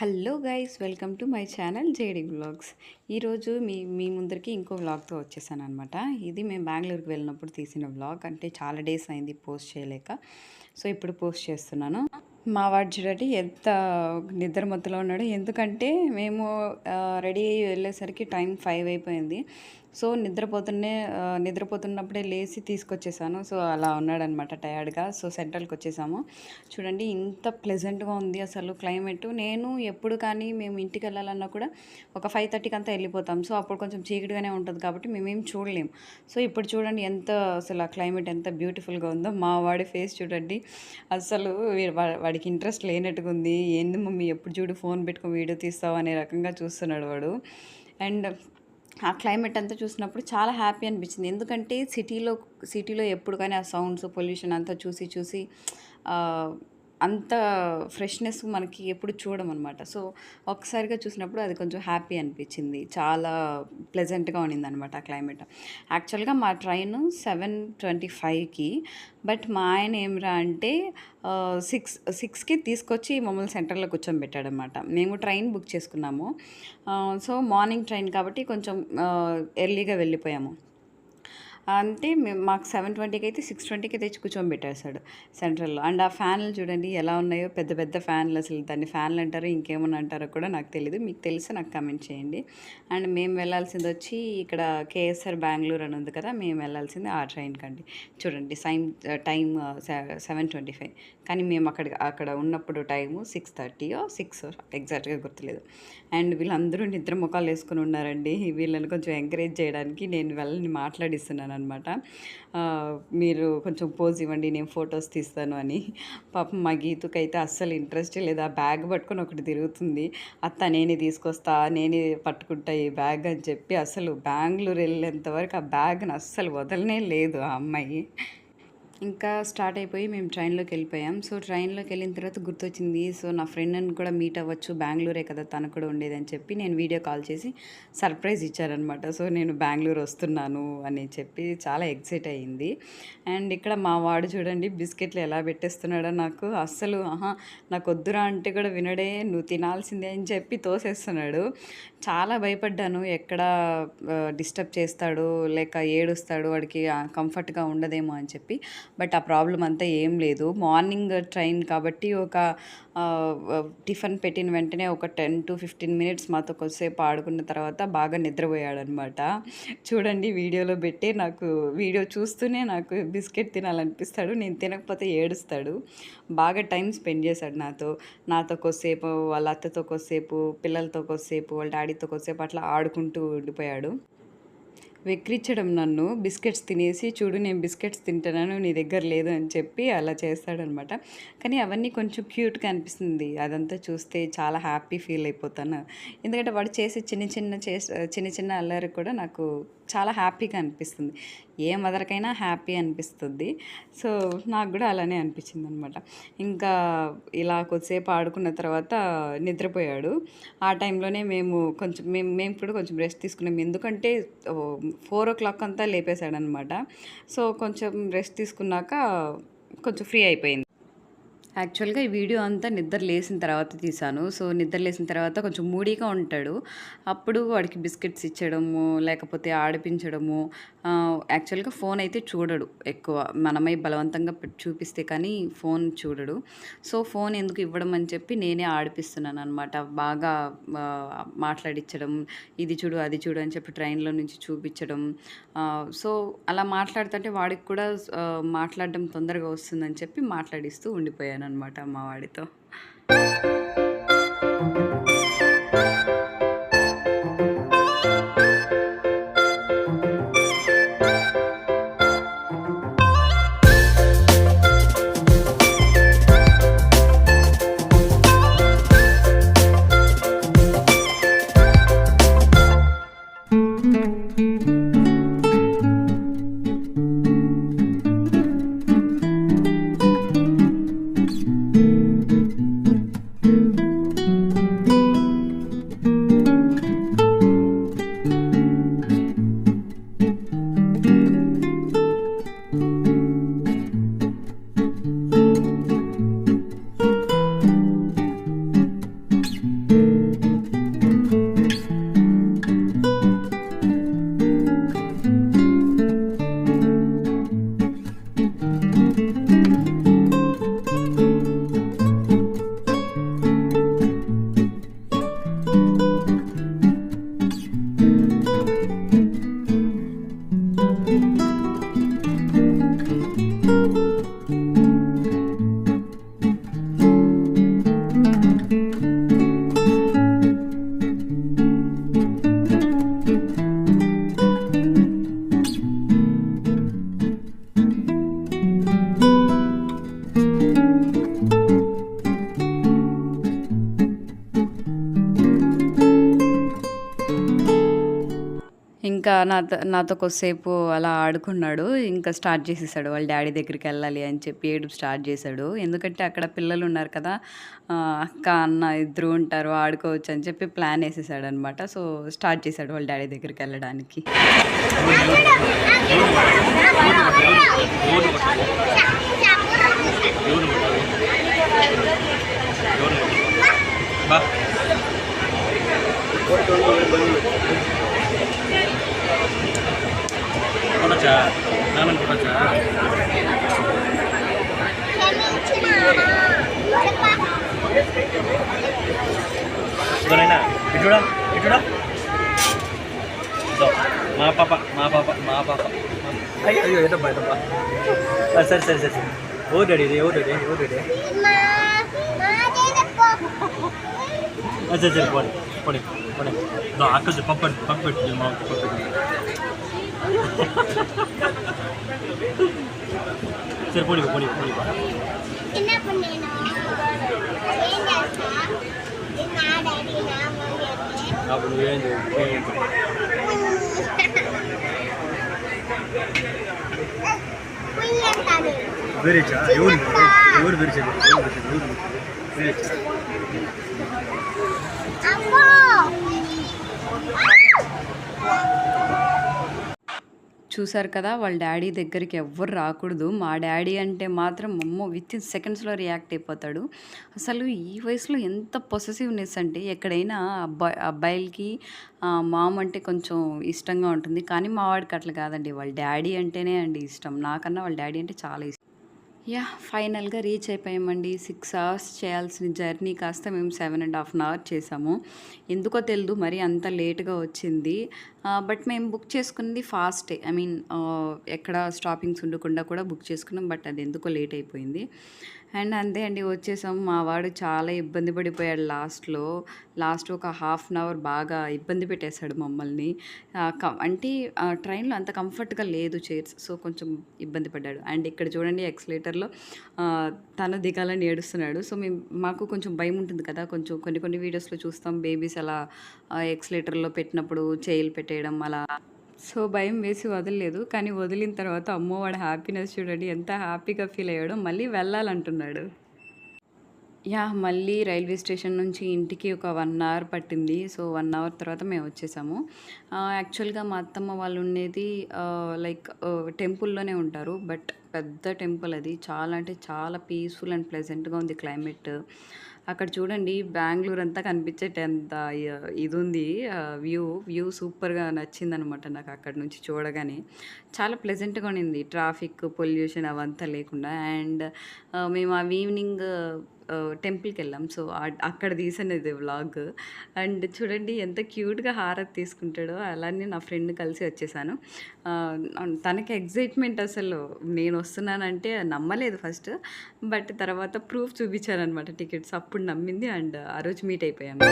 Hello guys, welcome to my channel JD vlogs. ఈరోజు మీ ముందరికి ఇంకో వ్లాగ్తో వచ్చేసాను అనమాట. ఇది మేము బెంగళూరుకి వెళ్ళినప్పుడు తీసిన వ్లాగ్. అంటే చాలా డేస్ అయింది పోస్ట్ చేయలేక, సో ఇప్పుడు పోస్ట్ చేస్తున్నాను. మా వాడు చూడండి ఎంత నిద్ర మత్తులో ఉన్నాడు. ఎందుకంటే మేము రెడీ అయ్యి వెళ్ళేసరికి టైం 5 అయిపోయింది. సో నిద్రపోతున్నప్పుడే లేచి తీసుకొచ్చేసాను. సో అలా ఉన్నాడనమాట టయర్డ్గా. సో సెంట్రల్కి వచ్చేసాము. చూడండి ఇంత ప్లెజెంట్గా ఉంది అసలు క్లైమేట్. నేను ఎప్పుడు కానీ మేము ఇంటికి వెళ్ళాలన్నా కూడా ఒక 5:30కి అంతా వెళ్ళిపోతాం. సో అప్పుడు కొంచెం చీకటిగానే ఉంటుంది కాబట్టి మేమేం చూడలేం. సో ఇప్పుడు చూడండి ఎంత అసలు ఆ క్లైమేట్ ఎంత బ్యూటిఫుల్గా ఉందో. మా వాడి ఫేస్ చూడండి, అసలు వాడికి ఇంట్రెస్ట్ లేనట్టుగా ఉంది. ఏంది మమ్మీ ఎప్పుడు చూడు ఫోన్ పెట్టుకొని వీడియో తీస్తావు అనే రకంగా చూస్తున్నాడు వాడు. అండ్ ఆ క్లైమేట్ అంతా చూసినప్పుడు చాలా హ్యాపీ అనిపించింది. ఎందుకంటే సిటీలో ఎప్పుడు కానీ ఆ సౌండ్స్ పొల్యూషన్ అంతా చూసి అంత ఫ్రెష్నెస్ మనకి ఎప్పుడు చూడమన్నమాట. సో ఒక్కసారిగా చూసినప్పుడు అది కొంచెం హ్యాపీ అనిపించింది. చాలా ప్లెజెంట్గా ఉన్నిందనమాట ఆ క్లైమేట్. యాక్చువల్గా మా ట్రైన్ 7:25కి, బట్ మా ఆయన ఏమిరా అంటే 6కి తీసుకొచ్చి మమ్మల్ని సెంటర్లో కూర్చోబెట్టాడనమాట. మేము ట్రైన్ బుక్ చేసుకున్నాము. సో మార్నింగ్ ట్రైన్ కాబట్టి కొంచెం ఎర్లీగా వెళ్ళిపోయాము. అంటే మాకు 7:20కి అయితే 6:20కి తెచ్చి కూర్చోబెట్టేశాడు సెంట్రల్లో. అండ్ ఆ ఫ్యాన్లు చూడండి ఎలా ఉన్నాయో, పెద్ద పెద్ద ఫ్యాన్లు. అసలు దాన్ని ఫ్యాన్లు అంటారో ఇంకేమన్నా అంటారో కూడా నాకు తెలియదు. మీకు తెలిసి నాకు కమెంట్ చేయండి. అండ్ మేము వెళ్ళాల్సింది వచ్చి ఇక్కడ కేఎస్ఆర్ బెంగళూరు అని ఉంది కదా, మేము వెళ్ళాల్సింది ఆ ట్రైన్కి అండి. చూడండి టైం 7:25, కానీ మేము అక్కడ ఉన్నప్పుడు టైము 6:30 ఎగ్జాక్ట్గా గుర్తులేదు. అండ్ వీళ్ళందరూ నిద్ర ముఖాలు వేసుకుని ఉన్నారండి. వీళ్ళని కొంచెం ఎంకరేజ్ చేయడానికి నేను వాళ్ళని మాట్లాడిస్తున్నాను అనమాట. మీరు కొంచెం పోజ్ ఇవ్వండి, నేను ఫొటోస్ తీస్తాను అని. పాపం మా గీతుకైతే అస్సలు ఇంట్రెస్ట్ లేదు. ఆ బ్యాగ్ పట్టుకొని ఒకటి తిరుగుతుంది. అత్త నేనే తీసుకొస్తా, నేనే పట్టుకుంటా ఈ బ్యాగ్ అని చెప్పి అసలు బెంగళూరు వెళ్ళేంత వరకు ఆ బ్యాగ్ని అస్సలు వదలనే లేదు ఆ అమ్మాయి. ఇంకా స్టార్ట్ అయిపోయి మేము ట్రైన్లోకి వెళ్ళిపోయాం. సో ట్రైన్లోకి వెళ్ళిన తర్వాత గుర్తొచ్చింది, సో నా ఫ్రెండ్ని కూడా మీట్ అవ్వచ్చు, బెంగళూరే కదా తను కూడా ఉండేదని చెప్పి నేను వీడియో కాల్ చేసి సర్ప్రైజ్ ఇచ్చారనమాట. సో నేను బెంగళూరు వస్తున్నాను అని చెప్పి చాలా ఎక్సైట్ అయ్యింది. అండ్ ఇక్కడ మా వాడు చూడండి బిస్కెట్లు ఎలా పెట్టేస్తున్నాడో. నాకు అస్సలు నాకు వద్దురా అంటే కూడా వినడే, నువ్వు తినాల్సిందే అని చెప్పి తోసేస్తున్నాడు. చాలా భయపడ్డాను, ఎక్కడ డిస్టర్బ్ చేస్తాడు లేక ఏడుస్తాడు, వాడికి కంఫర్ట్గా ఉండదేమో అని చెప్పి. బట్ ఆ ప్రాబ్లం అంతా ఏం లేదు. మార్నింగ్ ట్రైన్ కాబట్టి ఒక టిఫిన్ పెట్టిన వెంటనే ఒక 10 to 15 మినిట్స్ మాతో కొద్దిసేపు ఆడుకున్న తర్వాత బాగా నిద్రపోయాడనమాట. చూడండి వీడియోలో పెట్టి నాకు వీడియో చూస్తూనే నాకు బిస్కెట్ తినాలనిపిస్తాడు. నేను తినకపోతే ఏడుస్తాడు. బాగా టైం స్పెండ్ చేశాడు నాతో కొద్దిసేపు, వాళ్ళ అత్తతో కొద్దిసేపు, పిల్లలతో కొద్దిసేపు, వాళ్ళ డాడీతో కొద్దిసేపు అట్లా ఆడుకుంటూ ఉండిపోయాడు. వెక్కిరించడం నన్ను, బిస్కెట్స్ తినేసి చూడు నేను బిస్కెట్స్ తింటున్నాను నీ దగ్గర లేదు అని చెప్పి అలా చేస్తాడనమాట. కానీ అవన్నీ కొంచెం క్యూట్గా అనిపిస్తుంది. అదంతా చూస్తే చాలా హ్యాపీ ఫీల్ అయిపోతాను. ఎందుకంటే వాడు చేసే చిన్న చిన్న అల్లరి కూడా నాకు చాలా హ్యాపీగా అనిపిస్తుంది. ఏ మదర్కైనా హ్యాపీ అనిపిస్తుంది. సో నాకు కూడా అలానే అనిపించింది అనమాట. ఇంకా ఇలా కొద్దిసేపు ఆడుకున్న తర్వాత నిద్రపోయాడు. ఆ టైంలోనే మేము కూడా కొంచెం రెస్ట్ తీసుకున్నాం. ఎందుకంటే 4 o'clock అంతా లేపేశాడనమాట. సో కొంచెం రెస్ట్ తీసుకున్నాక కొంచెం ఫ్రీ అయిపోయింది. యాక్చువల్గా ఈ వీడియో అంతా నిద్ర లేసిన తర్వాత తీశాను. సో నిద్ర లేసిన తర్వాత కొంచెం మూడీగా ఉంటాడు. అప్పుడు వాడికి బిస్కెట్స్ ఇచ్చడము, లేకపోతే ఆడిపించడము. యాక్చువల్గా ఫోన్ అయితే చూడడు ఎక్కువ. మనమై బలవంతంగా చూపిస్తే కానీ ఫోన్ చూడడు. సో ఫోన్ ఎందుకు ఇవ్వడం అని చెప్పి నేనే ఆడిపిస్తున్నాను అనమాట. బాగా మాట్లాడించడం, ఇది చూడు అది చూడు అని చెప్పి ట్రైన్లో నుంచి చూపించడం. సో అలా మాట్లాడుతుంటే వాడికి కూడా మాట్లాడడం తొందరగా వస్తుందని చెప్పి మాట్లాడిస్తూ ఉండిపోయాను అనమాట మా వాడితో. ఇంకా నాతో కొద్దిసేపు అలా ఆడుకున్నాడు. ఇంకా స్టార్ట్ చేసేసాడు వాళ్ళ డ్యాడీ దగ్గరికెళ్ళాలి అని చెప్పి ఏడుపు స్టార్ట్ చేశాడు. ఎందుకంటే అక్కడ పిల్లలున్నారు కదా! అక్క, అన్న ఇద్దరు ఉంటారు ఆడుకోవచ్చు అని చెప్పి ప్లాన్ ఏసేసాడనమాట. సో, స్టార్ట్ చేశాడు వాళ్ళ డ్యాడీ దగ్గరికెళ్ళడానికి. కొనొచ్చా? నాన్నని కొనొచ్చా? ఇదిగోనైనా ఇటు చూడా, ఇటు చూడా. ఇదో మా పాప, మా పాప, మా పాప. అయ్యో అయ్యో ఏదబ్బా ఏదబ్బా. సరే సరే సరే సరే. ఓ డాడీ ఇది, ఓ డాడీ, ఓ డాడీ. సరే సరే పోనీ పోనీ పోనీ. అక్క పప్పు పప్పు పెట్టి మా పప్పు పెట్టి. సరే పోనీ పోనీ పోనీ. అప్పుడు నువ్వేం వేరేచా ఎవరు ఎవరు వేరేచా వేరేచా. చూసారు కదా! వాళ్ళ డ్యాడీ దగ్గరికి ఎవ్వరు రాకూడదు. మా డ్యాడీ అంటే మాత్రం అమ్మో! వితిన్ సెకండ్స్‌లో రియాక్ట్ అయిపోతాడు. అసలు ఈ వయసులో ఎంత పొసెసివ్‌నెస్ అంటే ఎక్కడైనా అబ్బాయిలకి మామ్ అంటే కొంచెం ఇష్టంగా ఉంటుంది. కానీ మా వాడికి అట్లా కాదండి. వాళ్ళ డ్యాడీ అంటేనే అండి ఇష్టం. నాకన్నా వాళ్ళ డ్యాడీ అంటే చాలా ఇష్టం. ఫైనల్‌గా రీచ్ అయిపోయామండి. 6 అవర్స్ చేయాల్సిన జర్నీ కాస్త మేము 7½ అవర్ చేసాము. ఎందుకో తెలీదు మరి అంత లేట్‌గా వచ్చింది. బట్ మేము బుక్ చేసుకున్నది ఫాస్టే. ఐ మీన్ ఎక్కడ స్టాపింగ్స్ ఉండకుండా కూడా బుక్ చేసుకున్నాం. బట్ అది ఎందుకో లేట్ అయిపోయింది. అండ్ అంతే అండి వచ్చేసాం. మా వాడు చాలా ఇబ్బంది పడిపోయాడు లాస్ట్ ఒక హాఫ్ అన్ అవర్ బాగా ఇబ్బంది పెట్టేశాడు మమ్మల్ని. అంటే ట్రైన్‌లో అంత కంఫర్ట్‌గా లేదు చైర్స్. సో, కొంచెం ఇబ్బంది పడ్డాడు. అండ్ ఇక్కడ చూడండి ఎక్సలేటర్‌లో తను దిగాలని ఏడుస్తున్నాడు. సో, మాకు కొంచెం భయం ఉంటుంది కదా! కొంచెం కొన్ని వీడియోస్‌లో చూస్తాం బేబీస్ అలా ఎక్సలేటర్‌లో పెట్టినప్పుడు చెయ్యిలు పెట్టేయడం అలా. సో, భయం వేసి వదలలేదు. కానీ వదిలిన తర్వాత అమ్మో! వాడి హ్యాపీనెస్ చూడండి ఎంత హ్యాపీగా ఫీల్ అయ్యాడో. మళ్ళీ వెళ్ళాలంటున్నాడు. మళ్ళీ రైల్వే స్టేషన్ నుంచి ఇంటికి ఒక 1 అవర్ పట్టింది. సో, 1 అవర్ తర్వాత మేము వచ్చేసాము. యాక్చువల్‌గా మా అత్తమ్మ వాళ్ళు ఉండేది లైక్ టెంపుల్‌లోనే ఉంటారు. బట్ పెద్ద టెంపుల్ అది. చాలా అంటే చాలా పీస్‌ఫుల్ అండ్ ప్లెజెంట్‌గా ఉంది క్లైమేట్. అక్కడ చూడండి బెంగుళూరు అంతా కనిపించేటంత ఇదుంది వ్యూ సూపర్‌గా నచ్చిందనమాట నాకు అక్కడి నుంచి చూడగానే. చాలా ప్లెజెంట్‌గా ఉండింది. ట్రాఫిక్, పొల్యూషన్ అవంతా లేకుండా. అండ్ మేము ఈవినింగ్ టెంపుల్‌కెళ్ళాం. సో, అక్కడ తీసానది వ్లాగ్. అండ్ చూడండి ఎంత క్యూట్‌గా హారతి తీసుకుంటాడో. అలానే నా ఫ్రెండ్ కలిసి వచ్చేసాను. తనకి ఎక్సైట్‌మెంట్ అసలు నేనొస్తున్నానంటే నమ్మలేదు ఫస్ట్. బట్ తర్వాత ప్రూఫ్ చూపించాననమాట టికెట్స్. అప్పుడు నమ్మింది. అండ్ ఆ రోజు మీట్ అయిపోయాము.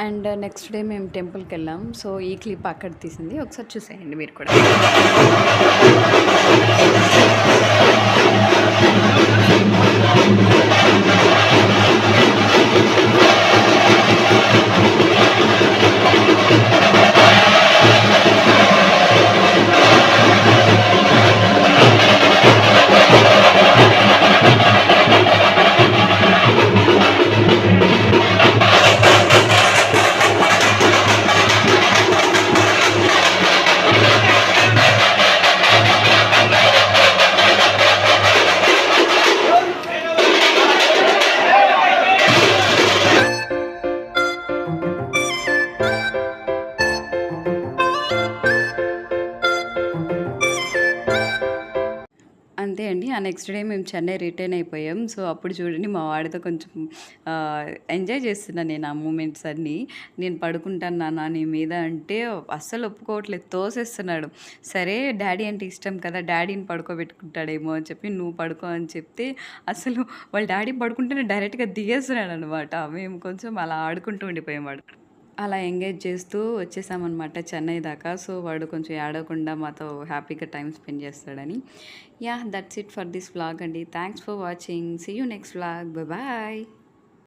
అండ్ నెక్స్ట్ డే మేము టెంపుల్‌కెళ్ళాం. సో, ఈ క్లిప్ అక్కడ తీసింది. ఒకసారి చూసేయండి మీరు కూడా. అంతే అండి. ఆ నెక్స్ట్ డే మేము చెన్నై రిటర్న్ అయిపోయాం. సో, అప్పుడు చూడండి మా వాడితో కొంచెం ఎంజాయ్ చేస్తున్నా నేను ఆ మూమెంట్స్ అన్నీ. నేను పడుకుంటాను నాన్న నీ మీద అంటే అస్సలు ఒప్పుకోవట్లేదు. తోసేస్తున్నాడు. సరే డ్యాడీ అంటే ఇష్టం కదా! డ్యాడీని పడుకోబెట్టుకుంటాడేమో అని చెప్పి నువ్వు పడుకో అని చెప్తే అసలు వాళ్ళ డ్యాడీ పడుకుంటేనే డైరెక్ట్‌గా దిగేస్తున్నాడనమాట. మేము కొంచెం అలా ఆడుకుంటూ ఉండిపోయాం వాడు. అలా ఎంగేజ్ చేస్తూ వచ్చేసామన్నమాట చెన్నై దాకా. సో వాడు కొంచెం ఏడవకుండా మాతో హ్యాపీగా టైం స్పెండ్ చేస్తాడని. That's it for this vlog అండి. Thanks for watching. See you next vlog. Bye.